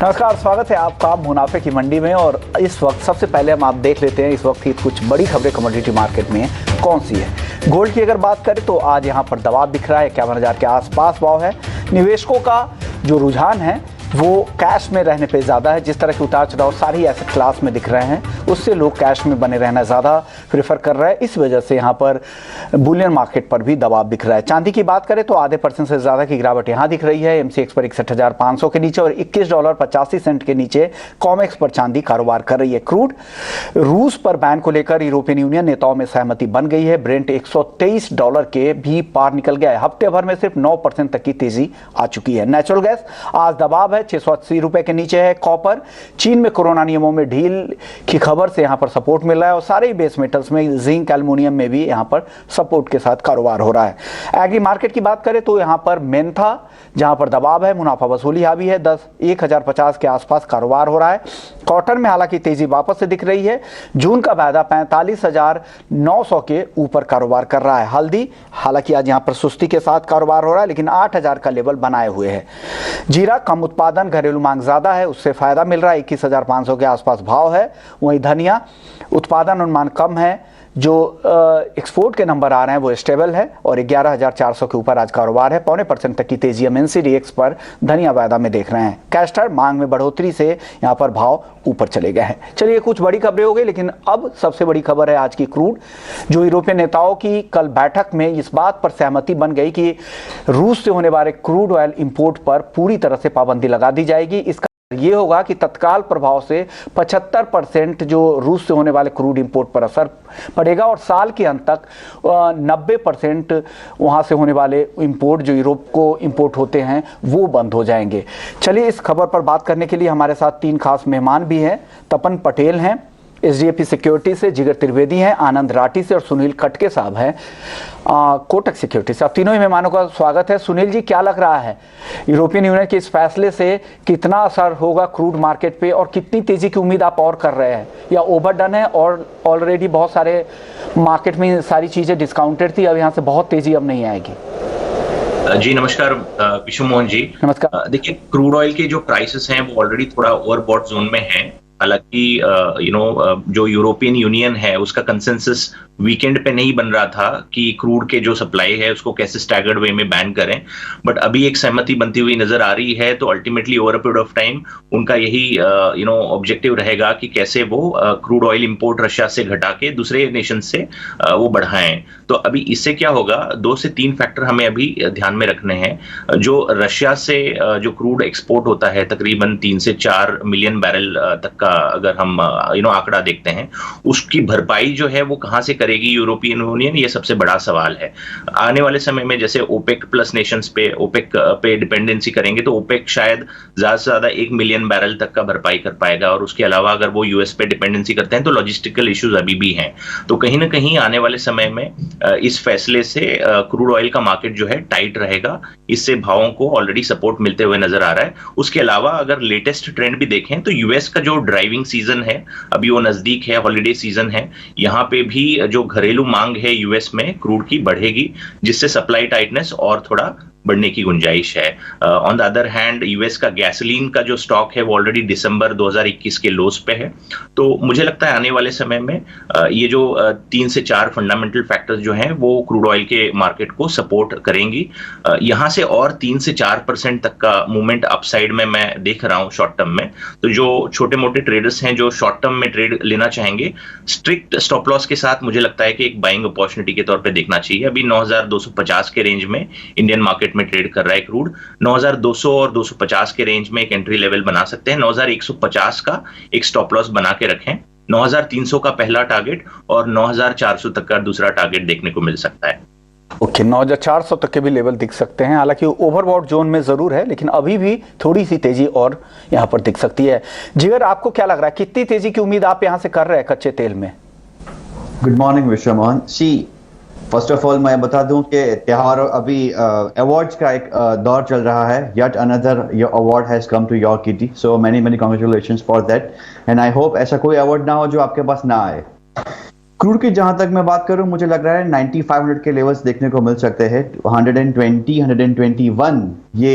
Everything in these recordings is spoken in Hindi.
नमस्कार, स्वागत है आपका मुनाफे की मंडी में। और इस वक्त सबसे पहले हम आप देख लेते हैं इस वक्त की कुछ बड़ी खबरें कमोडिटी मार्केट में कौन सी है। गोल्ड की अगर बात करें तो आज यहां पर दबाव दिख रहा है, 51,000 के आसपास भाव है। निवेशकों का जो रुझान है वो कैश में रहने पे ज़्यादा है। जिस तरह के उतार चढ़ाव सारी एसेट क्लास में दिख रहे हैं उससे लोग कैश में बने रहना ज़्यादा प्रेफर कर रहे हैं। इस वजह से यहाँ पर बुलियन मार्केट पर भी दबाव दिख रहा है। चांदी की बात करें तो आधे % से ज़्यादा की गिरावट यहाँ दिख रही है। MCX पर 61,500 के नीचे और $21.85 के नीचे कॉमेक्स पर चांदी कारोबार कर रही है। क्रूड रूस पर बैन को लेकर यूरोपियन यूनियन नेताओं में सहमति बन गई है। ब्रेंट $123 के भी पार निकल गया है। हफ्ते भर में सिर्फ 9% तक की तेजी आ चुकी है। नेचुरल गैस आज दबाव है, 680 रुपए के नीचे है। कॉपर चीन में कोरोना नियमों में ढील की खबर से यहां पर सपोर्ट मिल रहा है और सारे ही बेस मेटल्स में जिंक एल्युमिनियम में भी यहां पर सपोर्ट के साथ कारोबार हो रहा है। एग्री मार्केट की बात करें तो यहां पर मेंथा जहां पर दबाव है, मुनाफा वसूली हावी है, 10,1050 के आसपास कारोबार हो रहा है। कॉटन में हालांकि तेजी वापस से दिख रही है। जून का वायदा 45,900 के ऊपर कारोबार कर रहा है। हल्दी हालांकि आज यहां पर सुस्ती के साथ कारोबार हो रहा है लेकिन 8,000 का लेवल बनाए हुए है। जीरा कम उत्पादन, घरेलू मांग ज्यादा है, उससे फायदा मिल रहा है। 21,500 के आसपास भाव है। वहीं धनिया उत्पादन अनुमान कम है, जो एक्सपोर्ट के नंबर आ रहे हैं वो स्टेबल है और 11,400 के ऊपर आज कारोबार है। 0.25% तक की तेजी हम NCDX पर धनिया वायदा में देख रहे हैं। कैस्टर मांग में बढ़ोतरी से यहाँ पर भाव ऊपर चले गए हैं। चलिए कुछ बड़ी खबरें हो गई, लेकिन अब सबसे बड़ी खबर है आज की क्रूड। जो यूरोपियन नेताओं की कल बैठक में इस बात पर सहमति बन गई कि रूस से होने वाले क्रूड ऑयल इंपोर्ट पर पूरी तरह से पाबंदी लगा दी जाएगी। इसका ये होगा कि तत्काल प्रभाव से 75% जो रूस से होने वाले क्रूड इंपोर्ट पर असर पड़ेगा और साल के अंत तक 90% वहां से होने वाले इंपोर्ट जो यूरोप को इंपोर्ट होते हैं वो बंद हो जाएंगे। चलिए इस खबर पर बात करने के लिए हमारे साथ 3 खास मेहमान भी हैं। तपन पटेल हैं HDFC सिक्योरिटी से, जिगर त्रिवेदी हैं आनंद राठी से और सुनील खटके साहब हैं कोटक सिक्योरिटी से। अब तीनों ही मेहमानों का स्वागत है। सुनील जी, क्या लग रहा है यूरोपियन यूनियन के इस फैसले से कितना असर होगा क्रूड मार्केट पे और कितनी तेजी की उम्मीद आप और कर रहे हैं, या ओवरडन है और ऑलरेडी बहुत सारे मार्केट में सारी चीजें डिस्काउंटेड थी, अब यहाँ से बहुत तेजी अब नहीं आएगी? जी नमस्कार विशु मोहन जी। नमस्कार। देखिए, क्रूड ऑयल के जो प्राइसेस हैं वो ऑलरेडी थोड़ा ओवरबॉट जोन में हैं। हालांकि जो यूरोपियन यूनियन है उसका कंसेंसस वीकेंड पे नहीं बन रहा था कि क्रूड के जो सप्लाई है उसको कैसे स्टैगर्ड वे में बैन करें, बट अभी एक सहमति बनती हुई नजर आ रही है। तो ultimately over a period of time उनका यही ऑब्जेक्टिव रहेगा कि कैसे वो क्रूड ऑयल इंपोर्ट रशिया से घटा के दूसरे नेशन से वो बढ़ाएं। तो अभी इससे क्या होगा, 2 से 3 फैक्टर हमें अभी ध्यान में रखने हैं। जो रशिया से जो क्रूड एक्सपोर्ट होता है तकरीबन 3 से 4 मिलियन बैरल तक का अगर हम आंकड़ा देखते हैं, उसकी भरपाई जो है वो कहां से करेगी यूरोपियन यूनियन, ये सबसे बड़ा सवाल है। आने वाले समय में जैसे ओपेक प्लस नेशंस पे ओपेक पे डिपेंडेंसी करेंगे तो ओपेक शायद ज्यादा से ज्यादा 1 मिलियन बैरल तक का भरपाई कर पाएगा और उसके अलावा अगर वो यूएस पे डिपेंडेंसी करते हैं तो लॉजिस्टिकल इश्यूज अभी भी हैं। तो कहीं ना कहीं आने वाले समय में इस फैसले से क्रूड ऑयल का मार्केट जो है टाइट रहेगा। इससे भावों को ऑलरेडी सपोर्ट मिलते हुए नजर आ रहा है। उसके अलावा अगर लेटेस्ट ट्रेंड भी देखें तो यूएस का जो ड्राइविंग सीजन है अभी वो नजदीक है, हॉलिडे सीजन है, यहाँ पे भी जो घरेलू मांग है यूएस में क्रूड की बढ़ेगी, जिससे सप्लाई टाइटनेस और थोड़ा बढ़ने की गुंजाइश है। On the other hand US का गैसोलीन का जो स्टॉक है वो ऑलरेडी दिसंबर 2021 के लोस पे है। तो मुझे लगता है आने वाले समय में ये जो 3 से 4 फंडामेंटल फैक्टर्स जो हैं वो क्रूड ऑयल के मार्केट को सपोर्ट करेंगी। यहाँ से और 3 से 4% तक का मूवमेंट अपसाइड में मैं देख रहा हूँ शॉर्ट टर्म में। तो जो छोटे मोटे ट्रेडर्स हैं जो शॉर्ट टर्म में ट्रेड लेना चाहेंगे, स्ट्रिक्ट स्टॉप लॉस के साथ मुझे लगता है कि एक बाइंग अपॉर्चुनिटी के तौर पे देखना चाहिए। अभी 9,250 के रेंज में इंडियन मार्केट में ट्रेड कर रहा है क्रूड। 9,200 और 250 के रेंज में एक एंट्री लेवल बना सकते हैं। 9,150 का एक स्टॉप लॉस बना के रखें। 9,300 का पहला टारगेट और 9,400 तक का दूसरा टारगेट देखने को मिल सकता है। ओके, 9,400 तक के भी लेवल दिख सकते हैं। हालांकि ओवरबॉट जोन में जरूर है लेकिन अभी भी थोड़ी सी तेजी और यहां पर दिख सकती है। जिगर, आपको क्या लग रहा है, कितनी तेजी की उम्मीद आप यहां से कर रहे हैं कच्चे तेल में? गुड मॉर्निंग विश्व मोहन। फर्स्ट ऑफ ऑल मैं बता दूं कि त्योहार अभी अवार्ड्स का एक दौर चल रहा है। Yet another your award has come to your kitty, so many congratulations for that and I hope ऐसा कोई अवार्ड ना हो जो आपके पास ना आए। क्रूड की जहां तक मैं बात करूं, मुझे लग रहा है 9500 के लेवल्स देखने को मिल सकते हैं। 120, 121 ये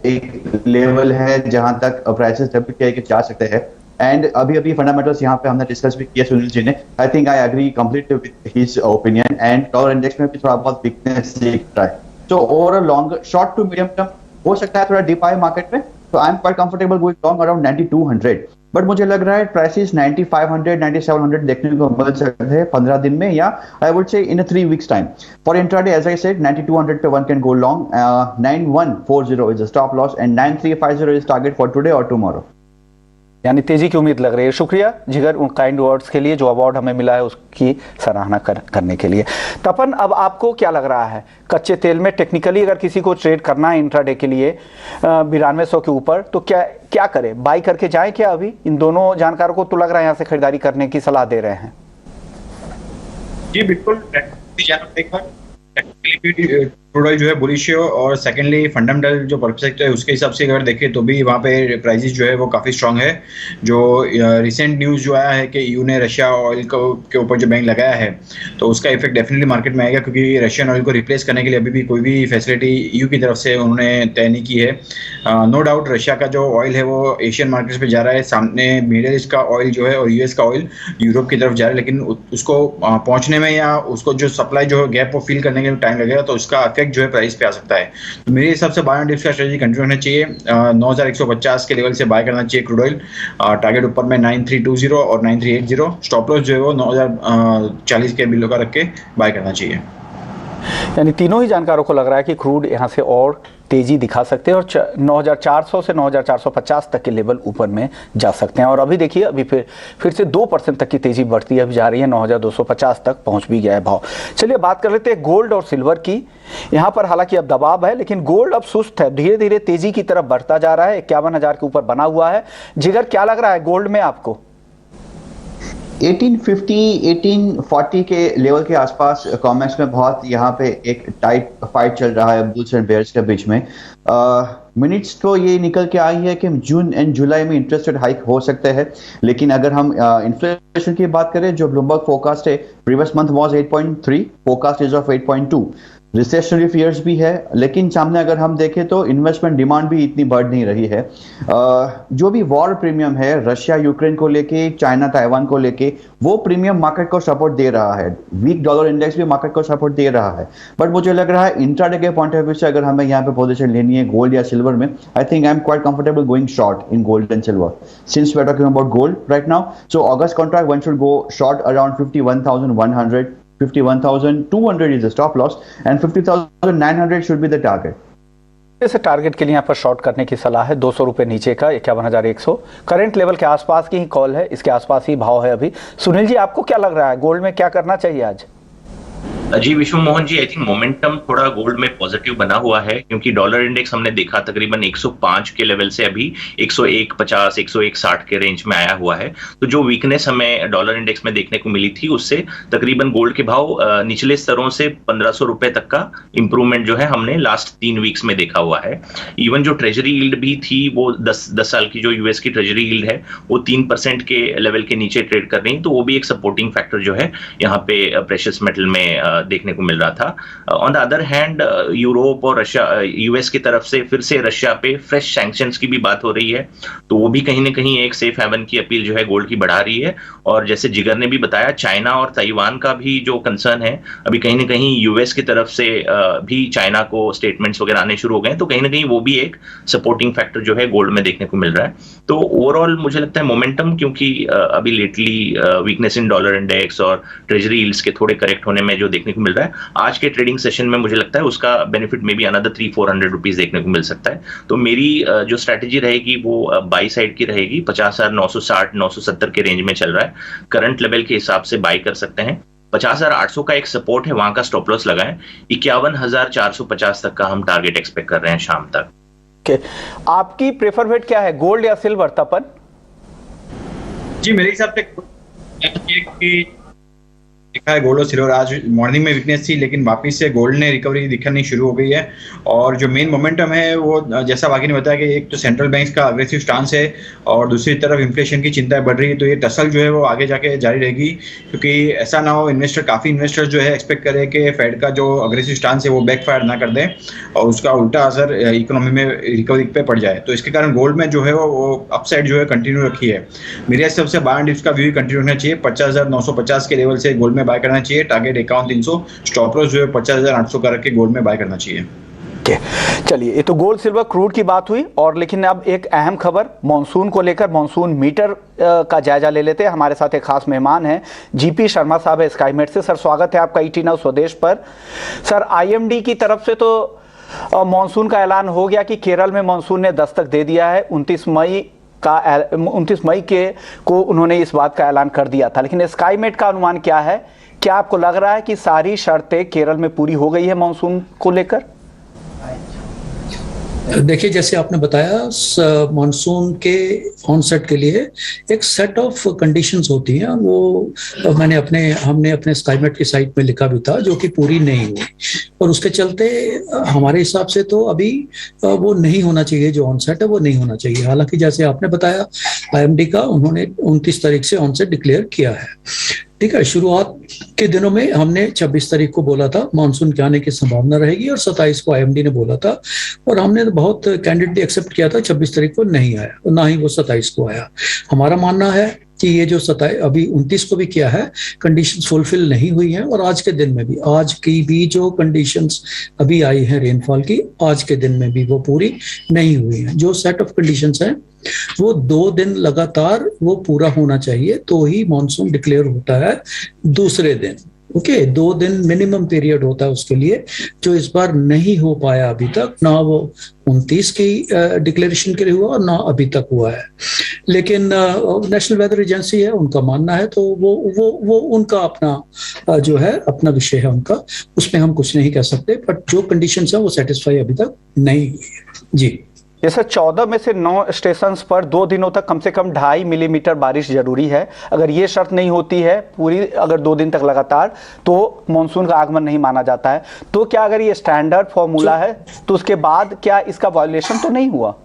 एक लेवल है जहां तक प्राइसेस डब्ल्यूटीआई के जा सकते हैं। एंड अभी अभी फंडामेंटल्स यहाँ पे हमने डिस्कस भी किया सुनील जी ने। I think I agree complete with his opinion. And dollar index में भी थोड़ा बहुत वीकनेस दिख रहा है। तो over long short to medium term हो सकता है थोड़ा डिप आए मार्केट में। तो I am quite comfortable going long around 9200। But मुझे लग रहा है प्राइसेस 9500, 9700 देखने को मिल सकते हैं 15 दिन में, या I would say in 3 weeks time. For intraday as I said 9200 पे one can go long. 9140 is a stop loss and 9350 is target for today और टुमारो। यानी तेजी की उम्मीद लग रही है। शुक्रिया जिगर उन काइंड वर्ड्स के लिए, जो अवार्ड हमें मिला है उसकी सराहना करने के लिए। तपन, अब आपको क्या लग रहा है कच्चे तेल में टेक्निकली अगर किसी को ट्रेड करना है इंट्राडे के लिए 9200 के ऊपर, तो क्या करे? बाई करके जाए क्या? अभी इन दोनों जानकारों को तो लग रहा है यहाँ से खरीदारी करने की सलाह दे रहे हैं। जी बिल्कुल, क्रूड ऑयल जो है बुलिश है, और सेकेंडली फंडामेंटल जो परस्पेक्टिव है उसके हिसाब से अगर देखें तो भी वहाँ पे प्राइसेस जो है वो काफ़ी स्ट्रांग है। जो रिसेंट न्यूज़ जो आया है कि ईयू ने रशिया ऑयल के ऊपर जो बैन लगाया है, तो उसका इफेक्ट डेफिनेटली मार्केट में आएगा, क्योंकि रशियन ऑयल को रिप्लेस करने के लिए अभी भी कोई भी फैसिलिटी ईयू की तरफ से उन्होंने तय नहीं की है। नो डाउट रशिया का जो ऑयल है वो एशियन मार्केट्स पे जा रहा है, सामने मिडिल ईस्ट का ऑयल जो है और यूएस का ऑयल यूरोप की तरफ जा रहा है, लेकिन उसको पहुँचने में या उसको जो सप्लाई जो गैप को फिल करने में टाइम लगेगा, तो उसका इफेक्ट जो है प्राइस पे आ सकता है। तो मेरे हिसाब से बाय एंड डिप्स का स्ट्रेटजी कंटिन्यू होना चाहिए। 9150 के लेवल से बाय करना चाहिए क्रूड ऑयल। टारगेट ऊपर में 9320 और 9380। स्टॉप लॉस जो है वो 9040 के बिलो का रख के बाय करना चाहिए। यानी तीनों ही जानकारों को लग रहा है कि क्रूड यहाँ से और तेजी दिखा सकते हैं और 9400 से 9450 तक के लेवल ऊपर में जा सकते हैं। और अभी देखिए, अभी फिर से 2% तक की तेजी बढ़ती अभी जा रही है, 9250 तक पहुंच भी गया है भाव। चलिए बात कर लेते हैं गोल्ड और सिल्वर की। यहाँ पर हालांकि अब दबाव है, लेकिन गोल्ड अब सुस्त है, धीरे धीरे तेजी की तरफ बढ़ता जा रहा है, 51,000 के ऊपर बना हुआ है। जिगर, क्या लग रहा है गोल्ड में आपको? 1850, 1840 के लेवल के आसपास कॉमेक्स में बहुत यहाँ पे एक टाइट फाइट चल रहा है बुल्स एंड बेयर्स के बीच में। मिनट्स तो ये निकल के आई है कि जून एंड जुलाई में इंटरेस्ट रेट हाइक हो सकते हैं, लेकिन अगर हम इन्फ्लेशन की बात करें, जो ब्लूमबर्ग फोरकास्ट है previous month was 8.3, forecast is of 8.2। Recessionary fears भी है, लेकिन सामने अगर हम देखें तो इन्वेस्टमेंट डिमांड भी इतनी बढ़ नहीं रही है। जो भी वॉर प्रीमियम है रशिया यूक्रेन को लेके, चाइना ताइवान को लेके, वो प्रीमियम मार्केट को सपोर्ट दे रहा है। वीक डॉलर इंडेक्स भी मार्केट को सपोर्ट दे रहा है। बट मुझे लग रहा है इंट्राडे के पॉइंट ऑफ व्यू से अगर हमें यहाँ पे पोजीशन लेनी है गोल्ड या सिल्वर में, I think I am quite comfortable going short in gold and silver since we are talking about gold right now. So August contract one should go short around 51,100, 51,200 is the stop loss and 50,900 should be the target. इस टारगेट के लिए यहाँ पर शॉर्ट करने की सलाह है। 200 रुपए नीचे का 51,100 करंट लेवल के आसपास की ही कॉल है, इसके आसपास ही भाव है अभी। सुनील जी, आपको क्या लग रहा है गोल्ड में क्या करना चाहिए आज? जी विश्व Mohan ji, I think momentum थोड़ा गोल्ड में पॉजिटिव बना हुआ है, क्योंकि डॉलर इंडेक्स हमने देखा तकरीबन 105 के लेवल से अभी 101.50, 101.60 के रेंज में आया हुआ है। तो जो वीकनेस हमें डॉलर इंडेक्स में देखने को मिली थी, उससे तकरीबन गोल्ड के भाव निचले स्तरों से 1500 रुपए तक का इंप्रूवमेंट जो है हमने लास्ट 3 वीक्स में देखा हुआ है। इवन जो ट्रेजरी यील्ड भी थी, वो 10 साल की जो यूएस की ट्रेजरी यील्ड है वो 3% के लेवल के नीचे ट्रेड कर रही है। तो वो भी एक सपोर्टिंग फैक्टर जो है यहाँ पे प्रेशियस मेटल में देखने को मिल रहा था। On the other hand Europe और रशिया, यूएस की तरफ से फिर से रशिया पे फ्रेश सैंक्शंस की भी बात हो रही है, तो वो भी कहीं ना कहीं एक सेफ हेवन की अपील जो है गोल्ड की बढ़ा रही है। और जैसे जिगर ने भी बताया, चाइना और ताइवान का भी जो कंसर्न है, अभी कहीं ना कहीं यूएस की तरफ से भी चाइना को स्टेटमेंट्स वगैरह आने शुरू हो गए, तो कहीं ना कहीं वो भी एक सपोर्टिंग फैक्टर जो है गोल्ड में देखने को मिल रहा है। तो ओवरऑल मुझे लगता है मोमेंटम, क्योंकि अभी lately weakness in dollar index और ट्रेजरी यील्ड्स के थोड़े करेक्ट होने में जो देखने को मिल रहा है, आज के ट्रेडिंग सेशन में मुझे लगता है उसका बेनिफिट में भी अनदर 300-400 रुपीज देखने को मिल सकता है। तो मेरी जो स्ट्रैटेजी रहेगी वो बाई साइड की रहेगी। 50,960-970 के रेंज में चल रहा है, करंट लेवल के हिसाब से बाई कर सकते हैं। 50,800 का एक सपोर्ट है, वहां का स्टॉप लॉस लगाएं। 51,450 तक का हम टारगेट एक्सपेक्ट कर रहे हैं शाम तक। आपकी प्रेफर वेट क्या है, गोल्ड या सिल्वर? तपन जी मेरे हिसाब से देखा है गोल्ड और सिल्वर आज मॉर्निंग में वीकनेस थी, लेकिन वापस से गोल्ड ने रिकवरी दिखानी शुरू हो गई है। और जो मेन मोमेंटम है वो जैसा बाकी ने बताया कि एक तो सेंट्रल बैंक का अग्रेसिव स्टांस है और दूसरी तरफ इन्फ्लेशन की चिंता बढ़ रही है, तो ये टसल जो है वो आगे जाके जारी रहेगी, क्योंकि ऐसा ना हो काफी इन्वेस्टर जो है एक्सपेक्ट करें कि फेड का जो अग्रेसिव स्टांस है वो बैकफायर ना कर दे और उसका उल्टा असर इकोनॉमी में रिकवरी पे पड़ जाए। तो इसके कारण गोल्ड में जो है वो अपसाइड जो है कंटिन्यू रखी है। मेरे हिसाब से बाय एंड डिप्स का व्यू कंटिन्यू होना चाहिए। 50,950 के लेवल से गोल्ड में बाय करना चाहिए, टारगेट 51,300, स्टॉप लॉस जो है 50,800 का रख के गोल्ड में बाय करना चाहिए। चलिए, ये तो गोल्ड सिल्वर क्रूड की बात हुई, और लेकिन अब एक अहम खबर मानसून को लेकर, मानसून मीटर का जायजा ले लेते हैं। हमारे साथ एक खास मेहमान हैं, जीपी शर्मा साहब है स्काईमेट से। सर, स्वागत है आपका ईटी नाउ स्वदेश पर। सर, आईएमडी की तरफ से तो मानसून का ऐलान हो गया कि केरल में मानसून ने दस्तक दे दिया है। 29 मई को उन्होंने इस बात का ऐलान कर दिया था, लेकिन स्काईमेट का अनुमान क्या है? क्या आपको लग रहा है कि सारी शर्तें केरल में पूरी हो गई है मानसून को लेकर? देखिए, जैसे आपने बताया, मानसून के ऑनसेट के लिए एक सेट ऑफ कंडीशंस होती हैं। वो हमने अपने स्काईमेट की साइट में लिखा भी था, जो कि पूरी नहीं हुई, और उसके चलते हमारे हिसाब से तो अभी वो नहीं होना चाहिए, जो ऑनसेट है वो नहीं होना चाहिए। हालांकि जैसे आपने बताया, आईएमडी का उन्होंने 29 तारीख से ऑनसेट डिक्लेयर किया है। ठीक है, शुरुआत के दिनों में हमने 26 तारीख को बोला था मानसून के आने की संभावना रहेगी, और 27 को आईएमडी ने बोला था, और हमने बहुत कैंडिडेटली एक्सेप्ट किया था। 26 तारीख को नहीं आया, और ना ही वो 27 को आया। हमारा मानना है कि ये जो 29 को भी किया है, कंडीशंस फुलफिल नहीं हुई हैं, और आज के दिन में भी, आज की भी जो कंडीशंस अभी आई हैं रेनफॉल की, आज के दिन में भी वो पूरी नहीं हुई हैं। जो सेट ऑफ कंडीशंस हैं वो 2 दिन लगातार वो पूरा होना चाहिए, तो ही मॉनसून डिक्लेयर होता है दूसरे दिन। ओके, 2 दिन मिनिमम पीरियड होता है उसके लिए, जो इस बार नहीं हो पाया अभी तक। ना वो 29 की डिक्लेरेशन के लिए हुआ और ना अभी तक हुआ है। लेकिन नेशनल वेदर एजेंसी है, उनका मानना है, तो वो उनका अपना जो है अपना विषय है उनका, उसमें हम कुछ नहीं कह सकते। बट जो कंडीशंस है वो सेटिस्फाई अभी तक नहीं हुई है। जी, जैसे 14 में से 9 स्टेशंस पर 2 दिनों तक कम से कम 2.5 मिलीमीटर बारिश जरूरी है। अगर ये शर्त नहीं होती है पूरी, अगर 2 दिन तक लगातार, तो मानसून का आगमन नहीं माना जाता है। तो क्या अगर ये स्टैंडर्ड फॉर्मूला है, तो उसके बाद क्या इसका वायोलेशन तो नहीं हुआ?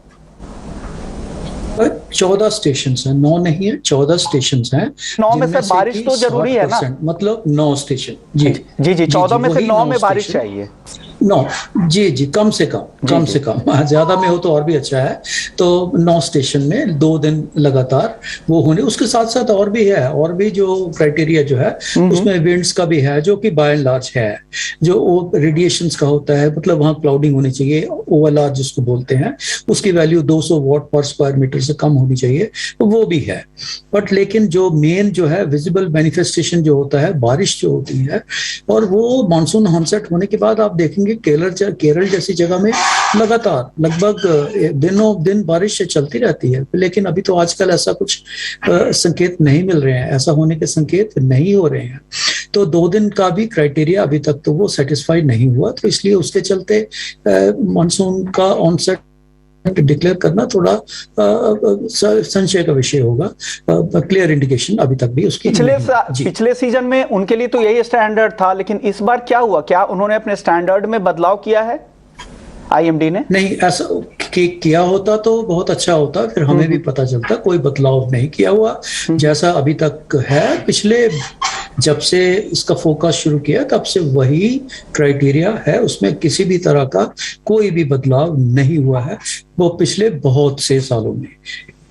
14 स्टेशन है, 9 नहीं है, 14 स्टेशन हैं। 9 में से बारिश तो जरूरी है ना, मतलब 9 स्टेशन। जी जी जी, 14 में से 9 में बारिश चाहिए। 9, जी, कम से कम से कम, ज्यादा में हो तो और भी अच्छा है। तो 9 स्टेशन में 2 दिन लगातार वो होने। उसके साथ साथ और भी है, और भी जो क्राइटेरिया जो है उसमें विंड्स का भी है, जो कि बाय एंड लार्ज है। जो रेडिएशंस का होता है, मतलब वहाँ क्लाउडिंग होनी चाहिए, ओवरलार्ज जिसको बोलते हैं, उसकी वैल्यू 200 वॉट पर स्क्वायर मीटर से कम होनी चाहिए, तो वो भी है। बट लेकिन जो मेन जो है विजिबल मैनिफेस्टेशन जो होता है, बारिश जो होती है, और वो मानसून ऑनसेट होने के बाद आप देखेंगे केरल जैसी जगह में लगातार लगभग दिनों दिन बारिश चलती रहती है। लेकिन अभी तो आजकल ऐसा कुछ संकेत नहीं मिल रहे हैं, ऐसा होने के संकेत नहीं हो रहे हैं। तो 2 दिन का भी क्राइटेरिया अभी तक तो वो सेटिस्फाई नहीं हुआ, तो इसलिए उसके चलते मानसून का ऑनसेट डिक्लेयर करना थोड़ा संशय का विषय होगा। क्लियर इंडिकेशन अभी तक भी उसकी पिछले सीजन में उनके लिए तो यही स्टैंडर्ड था, लेकिन इस बार क्या हुआ? क्या उन्होंने अपने स्टैंडर्ड में बदलाव किया है आईएमडी ने? नहीं, ऐसा किया होता तो बहुत अच्छा होता, फिर हमें भी पता चलता। कोई बदलाव नहीं किया हुआ, जैसा अभी तक है। पिछले जब से इसका फोकस शुरू किया तब से वही क्राइटेरिया है, उसमें किसी भी तरह का कोई भी बदलाव नहीं हुआ है वो पिछले बहुत से सालों में।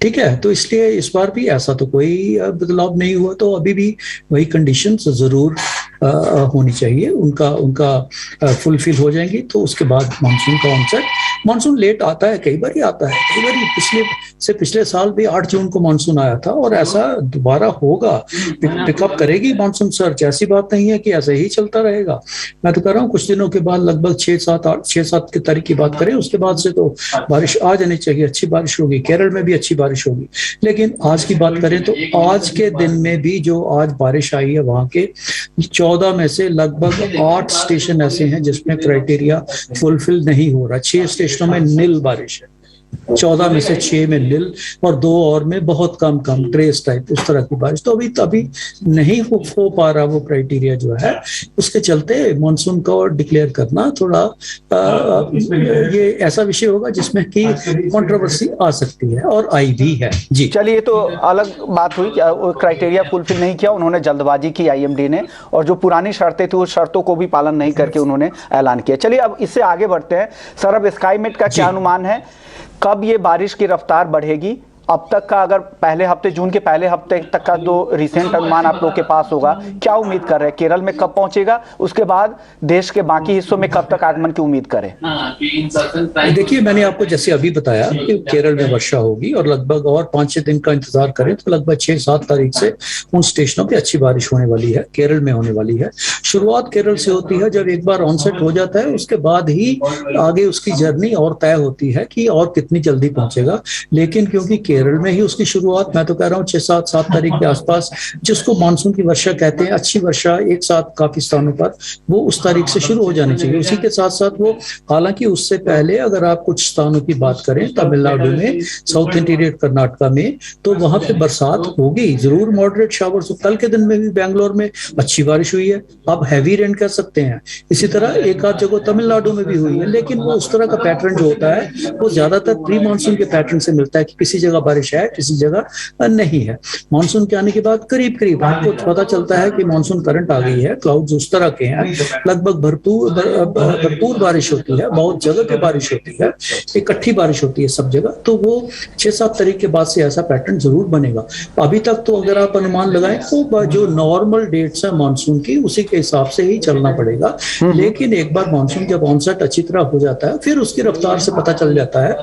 ठीक है, तो इसलिए इस बार भी ऐसा तो कोई बदलाव नहीं हुआ, तो अभी भी वही कंडीशंस जरूर होनी चाहिए, उनका फुलफिल हो जाएंगी। तो उसके बाद मानसून का ऑनसेट, मानसून लेट आता है, कई बार ही आता है, कई बार पिछले साल भी 8 जून को मानसून आया था, और ऐसा दोबारा होगा, पिकअप करेगी मानसून सर्च। ऐसी बात नहीं है कि ऐसे ही चलता रहेगा। मैं तो कह रहा हूँ कुछ दिनों के बाद, लगभग 6-7 की तारीख की बात करें, उसके बाद से तो बारिश आ जानी चाहिए, अच्छी बारिश होगी, केरल में भी अच्छी बारिश होगी। लेकिन आज की बात करें तो आज के दिन में भी जो आज बारिश आई है, वहां के 14 में से लगभग 8 स्टेशन ऐसे हैं जिसमें क्राइटेरिया फुलफिल नहीं हो रहा। 6 स्टेशनों में नील बारिश है, 14 में से 6 में नील और 2 और में बहुत कम ट्रेस टाइप उस तरह की बारिश। तो अभी नहीं हो पा रहा वो क्राइटेरिया जो है, उसके चलते मानसून को डिक्लेयर करना थोड़ा ये ऐसा विषय होगा जिसमें कि कंट्रोवर्सी आ सकती है और आई भी है। जी चलिए, ये तो अलग बात हुई कि क्राइटेरिया फुलफिल नहीं किया उन्होंने, जल्दबाजी की आईएमडी ने, और जो पुरानी शर्तें थी उस शर्तों को भी पालन नहीं करके उन्होंने ऐलान किया। चलिए अब इससे आगे बढ़ते हैं सर, अब स्काईमेट का क्या अनुमान है, कब ये बारिश की रफ्तार बढ़ेगी? अब तक का अगर पहले हफ्ते, जून के पहले हफ्ते तक का जो रिसेंट अनुमान आप लोग के पास होगा, क्या उम्मीद कर रहे हैं केरल में कब पहुंचेगा, उसके बाद देश के बाकी हिस्सों में कब तक आगमन की उम्मीद करें? देखिए, मैंने आपको जैसे अभी बताया कि केरल में वर्षा होगी और लगभग और 5-6 दिन का इंतजार करें तो लगभग 6-7 तारीख से उन स्टेशनों पे अच्छी बारिश होने वाली है, केरल में होने वाली है। शुरुआत केरल से होती है, जब एक बार ऑनसेट हो जाता है उसके बाद ही आगे उसकी जर्नी और तय होती है कि और कितनी जल्दी पहुंचेगा। लेकिन क्योंकि केरल में ही उसकी शुरुआत, मैं तो कह रहा हूँ 6-7 तारीख के आसपास, जिसको मानसून की वर्षा कहते हैं, अच्छी वर्षा एक साथ काफी स्थानों पर, वो उस तारीख से शुरू हो जानी चाहिए। उसी के साथ साथ वो, हालांकि उससे पहले अगर आप कुछ स्थानों की बात करें, तमिलनाडु में, साउथ इंटीरियर कर्नाटका में, तो वहां पे बरसात होगी जरूर, मॉडरेट शावर्स। कल के दिन में भी बैंगलोर में अच्छी बारिश हुई है, आप हैवी रेन कह सकते हैं। इसी तरह एक आध जगह तमिलनाडु में भी हुई है, लेकिन वो उस तरह का पैटर्न जो होता है वो ज्यादातर प्री मानसून के पैटर्न से मिलता है कि किसी जगह बारिश है, किसी जगह नहीं है। मानसून के आने के बाद करीब करीब आपको पता चलता है कि मानसून करंट आ गई है, क्लाउड्स उस तरह के हैं, लगभग भरपूर बारिश होती है, बहुत जगह पे बारिश होती है, इकट्ठी बारिश होती है सब जगह। तो वो 6-7 तारीख के बाद से ऐसा पैटर्न जरूर बनेगा। अभी तक तो अगर आप अनुमान लगाएं तो जो नॉर्मल डेट्स है मानसून की, उसी के हिसाब से ही चलना पड़ेगा। लेकिन एक बार मानसून जब ऑनसेट अच्छी तरह हो जाता है, फिर उसकी रफ्तार से पता चल जाता है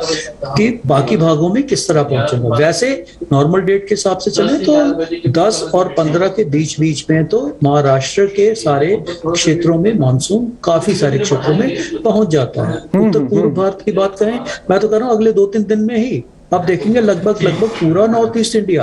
कि बाकी भागों में किस तरह पहुंचेगा। वैसे नॉर्मल डेट के हिसाब से चले तो 10 और 15 के बीच में तो महाराष्ट्र के सारे क्षेत्रों में मानसून काफी सारे क्षेत्रों में पहुंच जाता है। उत्तर पूर्व भारत की बात करें, मैं तो कह रहा हूँ अगले 2-3 दिन में ही आप देखेंगे लगभग पूरा नॉर्थ ईस्ट इंडिया,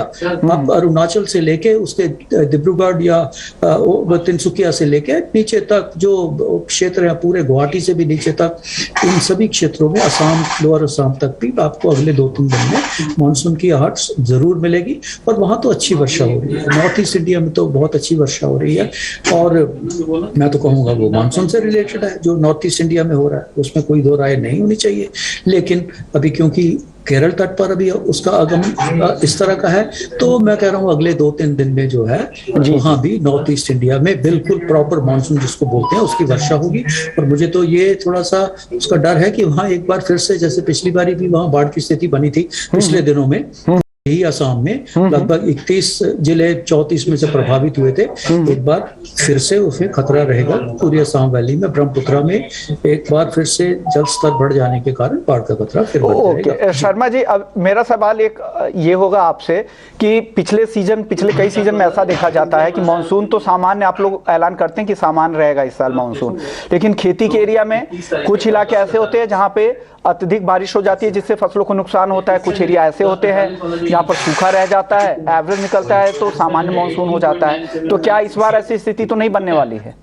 आप अरुणाचल से लेके उसके डिब्रूगढ़ या तिनसुकिया से लेके नीचे तक जो क्षेत्र है, पूरे गुवाहाटी से भी नीचे तक, इन सभी क्षेत्रों में, असम, लोअर असम तक भी आपको अगले 2-3 दिन में मानसून की आहट जरूर मिलेगी। और वहां तो अच्छी वर्षा हो रही है, नॉर्थ ईस्ट इंडिया में तो बहुत अच्छी वर्षा हो रही है। और मैं तो कहूँगा वो मानसून से रिलेटेड है, जो नॉर्थ ईस्ट इंडिया में हो रहा है उसमें कोई दो राय नहीं होनी चाहिए। लेकिन अभी क्योंकि केरल तट पर अभी उसका आगमन इस तरह का है, तो मैं कह रहा हूँ अगले 2-3 दिन में जो है वहां भी नॉर्थ ईस्ट इंडिया में बिल्कुल प्रॉपर मानसून जिसको बोलते हैं उसकी वर्षा होगी। और मुझे तो ये थोड़ा सा उसका डर है कि वहां एक बार फिर से, जैसे पिछली बारी भी वहां बाढ़ की स्थिति बनी थी पिछले दिनों में, यही असम में लगभग 31 जिले 34 में से प्रभावित हुए थे। एक बार फिर से उसमें खतरा रहेगा पूरी असम वैली में, ब्रह्मपुत्रा में एक बार फिर से जल स्तर बढ़ जाने के कारण बाढ़ का खतरा फिर बढ़ जाएगा। शर्मा जी, अब मेरा सवाल एक ये होगा आपसे कि पिछले कई सीजन में ऐसा देखा जाता है कि मानसून तो सामान्य, आप लोग ऐलान करते हैं कि सामान्य रहेगा इस साल मानसून, लेकिन खेती के एरिया में कुछ इलाके ऐसे होते हैं जहाँ पे अत्यधिक बारिश हो जाती है जिससे फसलों को नुकसान होता है। कुछ एरिया ऐसे होते हैं यहाँ पर सूखा रह जाता है, एवरेज निकलता है तो सामान्य मानसून हो जाता है। तो क्या इस बार ऐसी स्थिति तो नहीं बनने वाली है?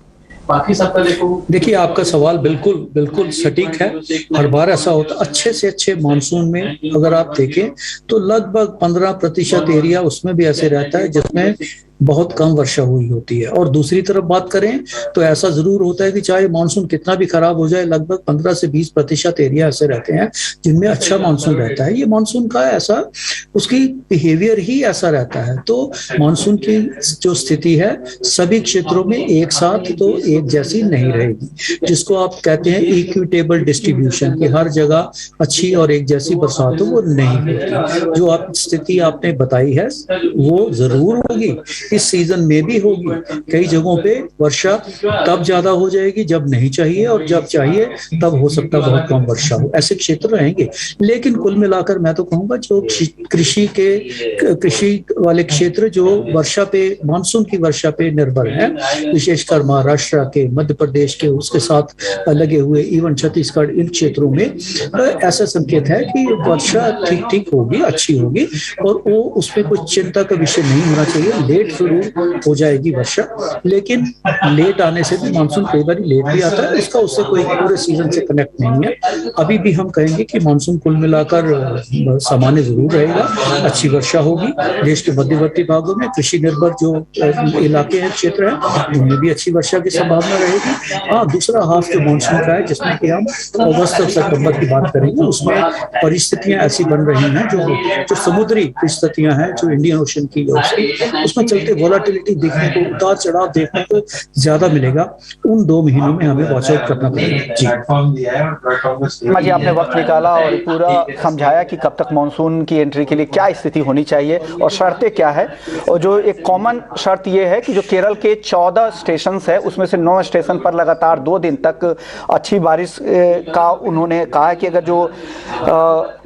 बाकी सबका देखिए, आपका सवाल बिल्कुल सटीक है। हर बार ऐसा होता, अच्छे से अच्छे मानसून में अगर आप देखें तो लगभग 15% एरिया उसमें भी ऐसे रहता है जिसमें बहुत कम वर्षा हुई होती है। और दूसरी तरफ बात करें तो ऐसा जरूर होता है कि चाहे मानसून कितना भी खराब हो जाए, लगभग 15 से 20% एरिया ऐसे रहते हैं जिनमें अच्छा मानसून रहता है। ये मानसून का ऐसा, उसकी बिहेवियर ही ऐसा रहता है। तो मानसून की जो स्थिति है सभी क्षेत्रों में एक साथ तो एक जैसी नहीं रहेगी, जिसको आप कहते हैं इक्विटेबल डिस्ट्रीब्यूशन, कि हर जगह अच्छी और एक जैसी बरसात हो, वो नहीं होती। जो आप स्थिति आपने बताई है वो जरूर होगी, इस सीजन में भी होगी। कई जगहों पे वर्षा तब ज्यादा हो जाएगी जब नहीं चाहिए, और जब चाहिए तब हो सकता है बहुत कम वर्षा हो, ऐसे क्षेत्र रहेंगे। लेकिन कुल मिलाकर मैं तो कहूंगा जो कृषि वाले क्षेत्र जो वर्षा पे, मानसून की वर्षा पे निर्भर है, विशेषकर महाराष्ट्र के, मध्य प्रदेश के, उसके साथ लगे हुए इवन छत्तीसगढ़, इन क्षेत्रों में ऐसा संकेत है कि वर्षा ठीक होगी, अच्छी होगी, और वो उसमें कुछ चिंता का विषय नहीं होना चाहिए। लेट शुरू हो जाएगी वर्षा, लेकिन लेट आने से भी मानसून कई बार लेट भी आता है, उसका उससे कोई पूरे सीजन से कनेक्ट नहीं है। अभी भी हम कहेंगे कि मानसून कुल मिलाकर सामान्य जरूर रहेगा, अच्छी वर्षा होगी। देश के मध्यवर्ती भागों में कृषि निर्भर जो इलाके हैं, क्षेत्र है, उनमें भी अच्छी वर्षा की संभावना रहेगी। हाँ, दूसरा हाफ जो मानसून का है, जिसमें कि हम अगस्त और सितंबर की बात करेंगे, उसमें परिस्थितियां ऐसी बन रही हैं जो समुद्री परिस्थितियां हैं, जो इंडियन ओशन की उसमें चलते वोलाटिलिटी देखने को, उतार चढ़ाव देखने को ज्यादा मिलेगा। उन 2 महीनों में हमें वॉच आउट करना पड़ेगा। जी, आपने वक्त निकाला और पूरा समझाया कि कब तक मानसून की एंट्री के लिए क्या स्थिति होनी चाहिए और शर्तें क्या है। और जो एक कॉमन शर्त ये है कि जो केरल के 14 स्टेशन है, उसमें से 9 स्टेशन पर लगातार 2 दिन तक अच्छी बारिश का उन्होंने कहा कि अगर जो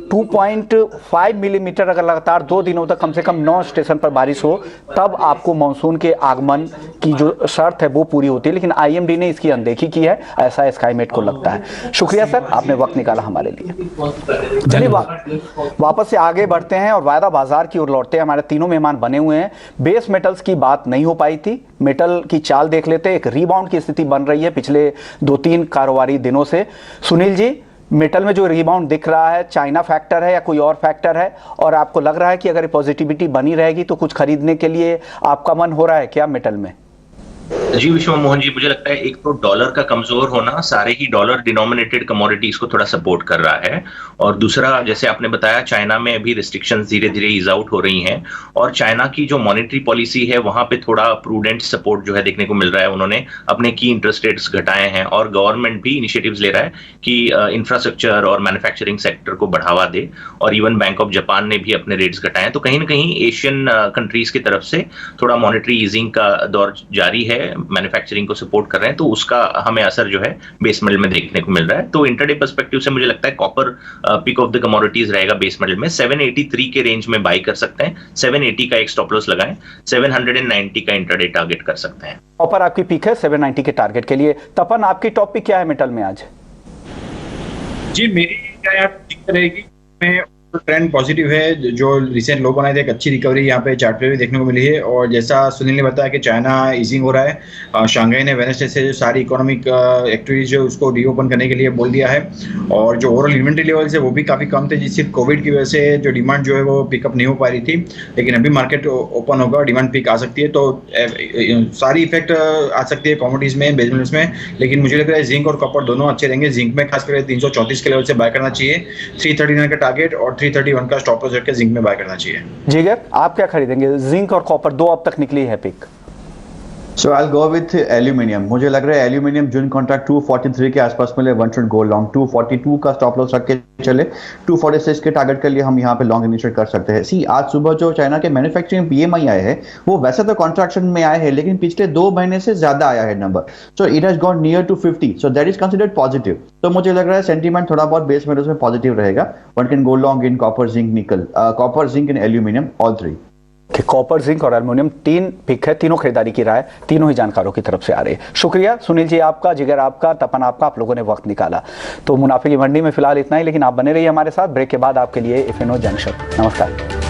2.5 मिलीमीटर अगर लगातार 2 दिनों तक कम से कम 9 स्टेशन पर बारिश हो, तब आपको मानसून के आगमन की जो शर्त है वो पूरी होती है। लेकिन आईएमडी ने इसकी अनदेखी की है, ऐसा स्काईमेट को लगता है। शुक्रिया सर, आपने वक्त निकाला हमारे लिए। चलिए वापस से आगे बढ़ते हैं और वायदा बाजार की ओर लौटते हैं। हमारे तीनों मेहमान बने हुए हैं। बेस मेटल्स की बात नहीं हो पाई थी, मेटल की चाल देख लेते हैं। एक रीबाउंड की स्थिति बन रही है पिछले 2-3 कारोबारी दिनों से। सुनील जी, मेटल में जो रिबाउंड दिख रहा है, चाइना फैक्टर है या कोई और फैक्टर है? और आपको लग रहा है कि अगर पॉजिटिविटी बनी रहेगी तो कुछ खरीदने के लिए आपका मन हो रहा है क्या मेटल में? जी विश्व मोहन जी, मुझे लगता है एक तो डॉलर का कमजोर होना सारे ही डॉलर डिनोमिनेटेड कमोडिटीज को थोड़ा सपोर्ट कर रहा है, और दूसरा जैसे आपने बताया चाइना में अभी रिस्ट्रिक्शंस धीरे धीरे ईज आउट हो रही हैं, और चाइना की जो मॉनेटरी पॉलिसी है वहां पे थोड़ा प्रूडेंट सपोर्ट जो है देखने को मिल रहा है। उन्होंने अपने की इंटरेस्ट रेट्स घटाए हैं और गवर्नमेंट भी इनिशिएटिव्स ले रहा है कि इंफ्रास्ट्रक्चर और मैन्युफैक्चरिंग सेक्टर को बढ़ावा दे, और इवन बैंक ऑफ जापान ने भी अपने रेट्स घटाए हैं। तो कहीं ना कहीं एशियन कंट्रीज की तरफ से थोड़ा मॉनेटरी ईजिंग का दौर जारी है, मैन्युफैक्चरिंग को सपोर्ट कर रहे हैं, तो उसका हमें असर जो है बेस मेटल में देखने को मिल रहा है। तो इंटरडे पर्सपेक्टिव से मुझे लगता है copper pick of the commodities रहेगा बेस मेटल में। 783 के रेंज में बाई कर सकते हैं, 780 का एक स्टॉप लॉस लगाएं, 790 का इंटरडे टारगेट कर सकते हैं। कॉपर आपकी पिक है 790 के टारगेट के लिए। तपन, आपकी टॉप पिक क्या है मेटल में आज? जी, मेरी क्या यहाँ पिक रहेगी, मैं ट्रेंड पॉजिटिव है। जो रिसेंट लो बनाए थे, एक अच्छी रिकवरी यहाँ पे चार्ट पे भी देखने को मिली है। और जैसा सुनील ने बताया कि चाइना ईजिंग हो रहा है, शंघाई ने वेडनेसडे से जो सारी इकोनॉमिक एक्टिविटीज जो उसको रीओपन करने के लिए बोल दिया है, और जो ओवरऑल इन्वेंट्री लेवल्स है वो भी काफ़ी कम थे, जिससे कोविड की वजह से जो डिमांड जो है वो पिकअप नहीं हो पा रही थी। लेकिन अभी मार्केट ओपन होगा, डिमांड पिक आ सकती है, तो सारी इफेक्ट आ सकती है कॉमोडिटीज में, बेस मेटल्स में। लेकिन मुझे लग रहा है जिंक और कॉपर दोनों अच्छे रहेंगे। जिंक में खासकर 334 के लेवल से बाय करना चाहिए, 339 का टारगेट और 331 का स्टॉप लॉस रख के जिंक में बाय करना चाहिए। जिगर, आप क्या खरीदेंगे? जिंक और कॉपर 2 अब तक निकली है pick. So I'll go with aluminium. मुझे लग रहा है एल्यूमिनियम जून कॉन्ट्रैक्ट 243 के आसपास मिले, वन शुड गो लॉन्ग। 242 का स्टॉप लॉस रख के चले, 246 के टारगेट के लिए हम यहाँ पे लॉन्ग इनिशिएट कर सकते हैं। सी, आज सुबह जो चाइना के मैन्युफैक्चरिंग पीएमआई आए हैं, वो वैसे तो कॉन्ट्रैक्शन में आए हैं, लेकिन पिछले 2 महीने से ज्यादा आया है number. So it has gone near to 50, so that is considered positive. तो मुझे लग रहा है सेंटीमेंट थोड़ा बहुत बेस मेटल्स में पॉजिटिव रहेगा। One can go long in copper, zinc, nickel, copper, zinc and aluminium, all 3। Copper, zinc और एल्युमिनियम 3 पिक है, तीनों खरीदारी की राय तीनों ही जानकारों की तरफ से आ रही है। शुक्रिया सुनील जी आपका, जिगर आपका, तपन आपका, आप लोगों ने वक्त निकाला। तो मुनाफे की मंडी में फिलहाल इतना ही, लेकिन आप बने रहिए हमारे साथ। ब्रेक के बाद आपके लिए FNO जंक्शन। नमस्कार।